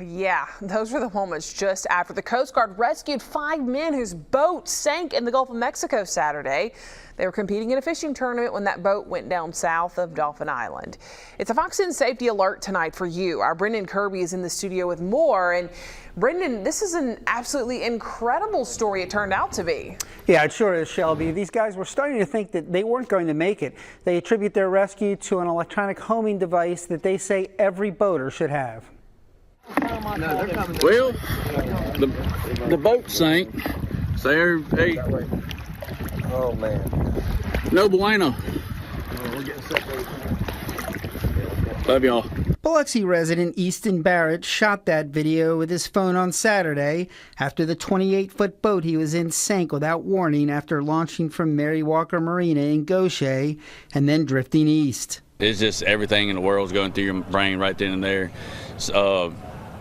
Yeah, those were the moments just after the Coast Guard rescued 5 men whose boat sank in the Gulf of Mexico Saturday. They were competing in a fishing tournament when that boat went down south of Dauphin Island. It's a Fox 10 safety alert tonight for you. Our Brendan Kirby is in the studio with more. And Brendan, this is an absolutely incredible story it turned out to be. Yeah, it sure is, Shelby. These guys were starting to think that they weren't going to make it. They attribute their rescue to an electronic homing device that they say every boater should have. Well, the boat sank. So, hey, oh man, no bueno. Love y'all. Biloxi resident Easton Barrett shot that video with his phone on Saturday after the 28-foot boat he was in sank without warning after launching from Mary Walker Marina in Gaucher and then drifting east. It's just everything in the world's going through your brain right then and there.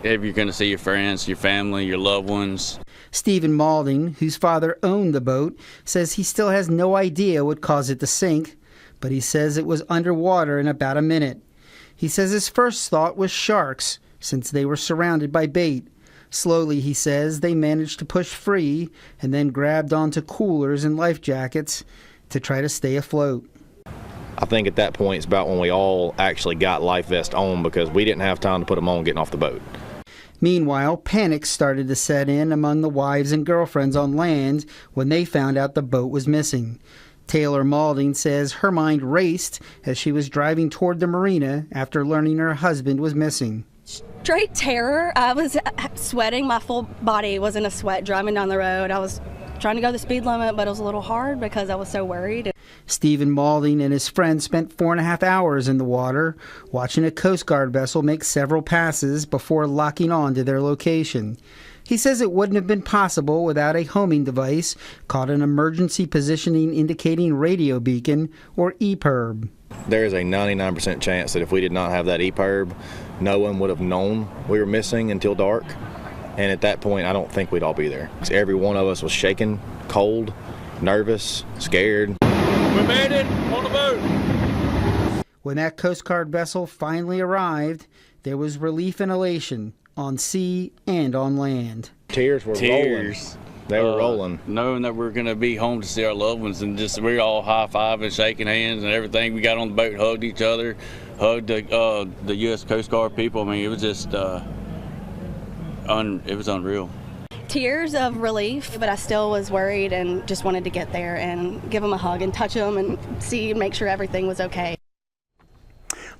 If you're going to see your friends, your family, your loved ones. Stephen Malding, whose father owned the boat, says he still has no idea what caused it to sink, but he says it was underwater in about a minute. He says his first thought was sharks, since they were surrounded by bait. Slowly, he says, they managed to push free and then grabbed onto coolers and life jackets to try to stay afloat. I think at that point it's about when we all actually got life vests on because we didn't have time to put them on getting off the boat. Meanwhile, panic started to set in among the wives and girlfriends on land when they found out the boat was missing. Taylor Malding says her mind raced as she was driving toward the marina after learning her husband was missing. Straight terror. I was sweating. My full body was in a sweat driving down the road. I was trying to go the speed limit, but it was a little hard because I was so worried. Stephen Malding and his friend spent 4.5 hours in the water, watching a Coast Guard vessel make several passes before locking on to their location. He says it wouldn't have been possible without a homing device called an Emergency Positioning Indicating Radio Beacon, or EPIRB. There is a 99% chance that if we did not have that EPIRB, no one would have known we were missing until dark. And at that point, I don't think we'd all be there. Every one of us was shaking, cold, nervous, scared. We made it on the boat. When that Coast Guard vessel finally arrived, there was relief and elation on sea and on land. Tears were rolling. They were rolling. Knowing that we're going to be home to see our loved ones, and just we're all high-fiving, shaking hands and everything. We got on the boat, hugged each other, hugged the U.S. Coast Guard people. I mean, it was just, it was unreal. Tears of relief, but I still was worried and just wanted to get there and give them a hug and touch them and make sure everything was okay.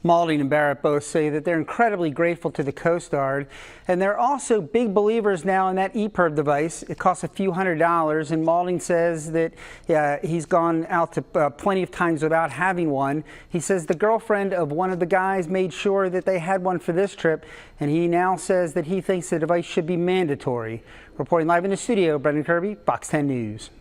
Malding and Barrett both say that they're incredibly grateful to the Coast Guard, and they're also big believers now in that EPIRB device. It costs a few $100s, and Malding says that he's gone out to plenty of times without having one. He says the girlfriend of one of the guys made sure that they had one for this trip, and he now says that he thinks the device should be mandatory. Reporting live in the studio, Brendan Kirby, Fox 10 News.